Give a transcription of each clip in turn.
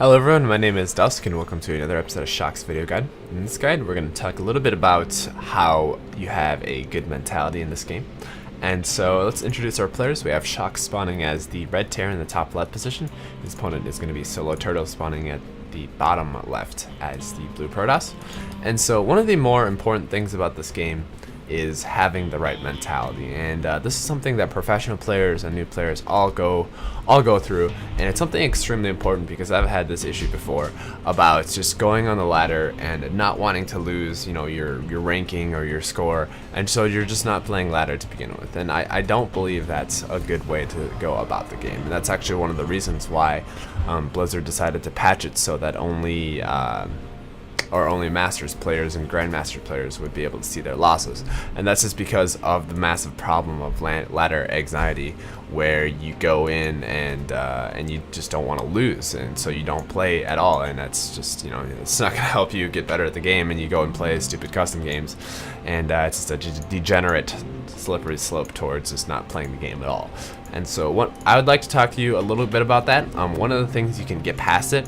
Hello everyone, my name is Dusk and welcome to another episode of Shock's Video Guide. In this guide we're going to talk a little bit about how you have a good mentality in this game. And so let's introduce our players. We have Shock spawning as the red Terran in the top left position. His opponent is going to be Solo Turtle spawning at the bottom left as the blue Protoss. And so one of the more important things about this game is having the right mentality, and this is something that professional players and new players all go through, and it's something extremely important because I've had this issue before about just going on the ladder and not wanting to lose, you know, your ranking or your score, and so you're just not playing ladder to begin with. And I don't believe that's a good way to go about the game, and that's actually one of the reasons why Blizzard decided to patch it so that only Masters players and Grandmaster players would be able to see their losses. And that's just because of the massive problem of ladder anxiety, where you go in and you just don't want to lose, and so you don't play at all, and that's just, you know, it's not going to help you get better at the game, and you go and play stupid custom games, and it's just a degenerate slippery slope towards just not playing the game at all. And so what I would like to talk to you a little bit about that. One of the things you can get past it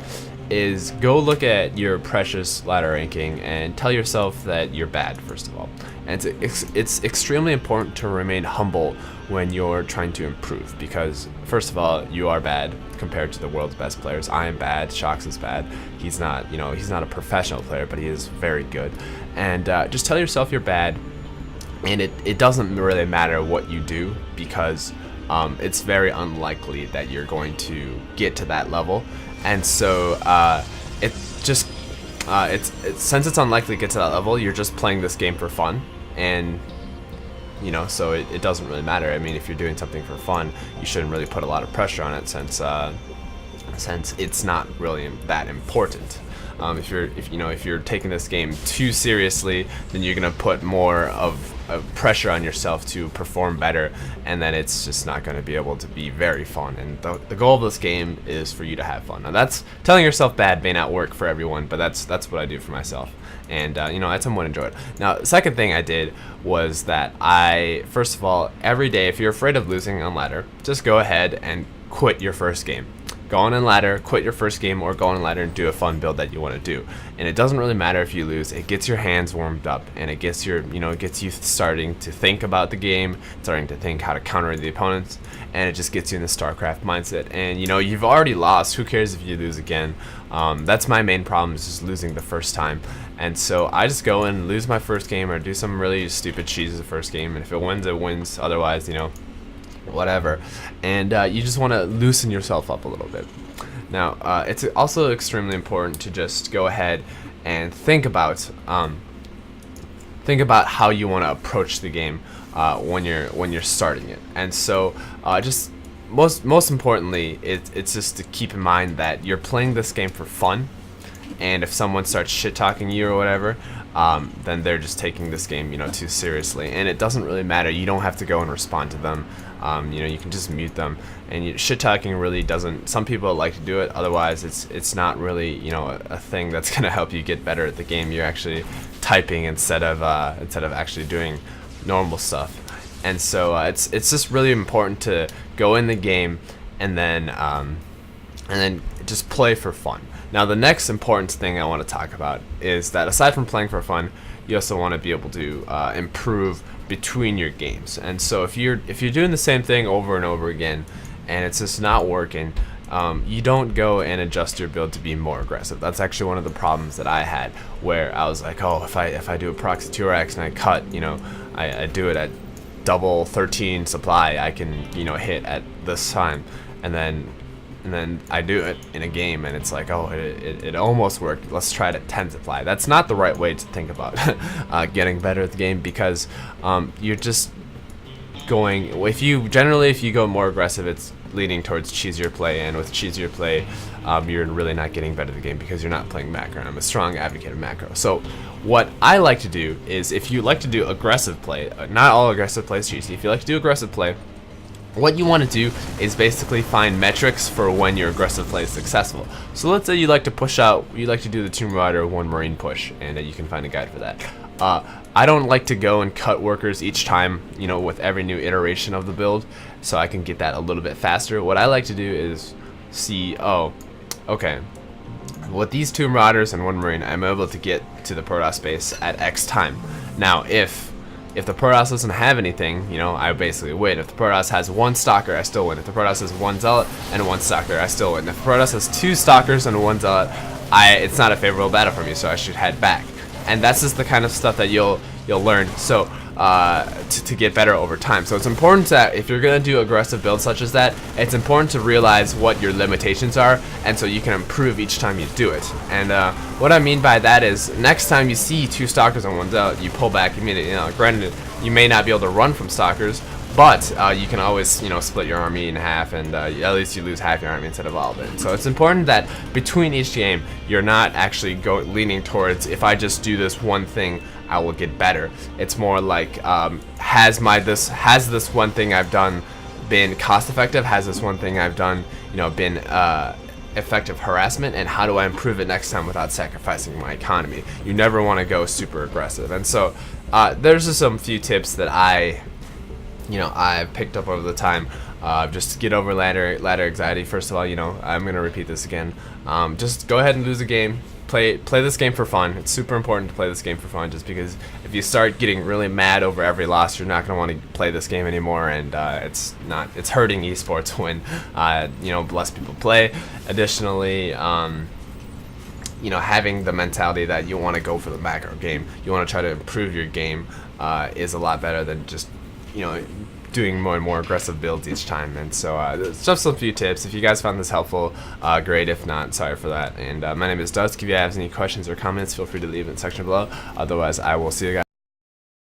is go look at your precious ladder ranking and tell yourself that you're bad, first of all. And it's extremely important to remain humble when you're trying to improve, because first of all, you are bad compared to the world's best players. I am bad, Shox is bad. He's not, you know, he's not a professional player, but he is very good. And just tell yourself you're bad, and it doesn't really matter what you do, because it's very unlikely that you're going to get to that level. And so since it's unlikely to get to that level, you're just playing this game for fun, and you know, so it doesn't really matter. I mean, if you're doing something for fun, you shouldn't really put a lot of pressure on it, since it's not really that important. If you're taking this game too seriously, then you're gonna put more of pressure on yourself to perform better, and then it's just not going to be able to be very fun. And the goal of this game is for you to have fun. Now, that's telling yourself bad may not work for everyone, but that's what I do for myself, and you know, I somewhat enjoy it. Now, the second thing I did was that first of all, every day, if you're afraid of losing on ladder, just go ahead and quit your first game. Go on in ladder, quit your first game, or go on in ladder and do a fun build that you want to do. And it doesn't really matter if you lose. It gets your hands warmed up, and it gets you starting to think about the game, starting to think how to counter the opponents, and it just gets you in the StarCraft mindset. And you know, you've already lost. Who cares if you lose again? That's my main problem, is just losing the first time. And so I just go and lose my first game, or do some really stupid cheese the first game, and if it wins, it wins. Otherwise, you know, whatever. And you just want to loosen yourself up a little bit. Now, it's also extremely important to just go ahead and think about how you want to approach the game when you're starting it. And so just most importantly, it's just to keep in mind that you're playing this game for fun, and if someone starts shit talking you or whatever, then they're just taking this game, you know, too seriously. And it doesn't really matter. You don't have to go and respond to them. You know, you can just mute them. And shit talking really doesn't. Some people like to do it. Otherwise, it's not really, you know, a thing that's gonna help you get better at the game. You're actually typing instead of actually doing normal stuff. And so it's just really important to go in the game and then just play for fun. Now, the next important thing I want to talk about is that aside from playing for fun, you also want to be able to improve between your games. And so if you're doing the same thing over and over again, and it's just not working, you don't go and adjust your build to be more aggressive. That's actually one of the problems that I had, where I was like, oh, if I do a proxy 2x and I cut, you know, I do it at double 13 supply, I can, you know, hit at this time, and then I do it in a game, and it's like, oh, it almost worked. Let's try it at 10 supply. That's not the right way to think about getting better at the game, because you're just going. If you go more aggressive, it's leading towards cheesier play, and with cheesier play, you're really not getting better at the game because you're not playing macro. And I'm a strong advocate of macro. So what I like to do is, if you like to do aggressive play, not all aggressive play is cheesy. If you like to do aggressive play, what you want to do is basically find metrics for when your aggressive play is successful. So let's say you like to do the Tomb Raider 1 Marine push, and you can find a guide for that. I don't like to go and cut workers each time, you know, with every new iteration of the build, so I can get that a little bit faster. What I like to do is see, oh, okay, with these 2 Marauders and 1 Marine, I'm able to get to the Protoss base at X time. Now, if the Protoss doesn't have anything, you know, I basically win. If the Protoss has 1 Stalker, I still win. If the Protoss has 1 Zealot and 1 Stalker, I still win. If the Protoss has 2 Stalkers and 1 Zealot, it's not a favorable battle for me, so I should head back. And that's just the kind of stuff that you'll learn. So to get better over time. So it's important that if you're gonna do aggressive builds such as that, it's important to realize what your limitations are, and so you can improve each time you do it. And what I mean by that is, next time you see 2 Stalkers on 1 Zealot, you pull back immediately. You know, granted, you may not be able to run from Stalkers, but you can always, you know, split your army in half, and at least you lose half your army instead of all of it. So it's important that between each game, you're not actually leaning towards, if I just do this one thing, I will get better. It's more like, has this one thing I've done been cost effective? Has this one thing I've done, you know, been effective harassment? And how do I improve it next time without sacrificing my economy? You never want to go super aggressive. And so there's just some few tips that I've picked up over the time, just to get over ladder anxiety. First of all, you know, I'm gonna repeat this again. Just go ahead and lose a game. Play this game for fun. It's super important to play this game for fun, just because if you start getting really mad over every loss, you're not gonna want to play this game anymore, and it's hurting esports when you know, less people play. Additionally, you know, having the mentality that you want to go for the macro game, you want to try to improve your game, is a lot better than just, you know, doing more and more aggressive builds each time. And so it's just a few tips. If you guys found this helpful, great. If not, sorry for that. And my name is Dusk. If you have any questions or comments, feel free to leave in the section below. Otherwise, I will see you guys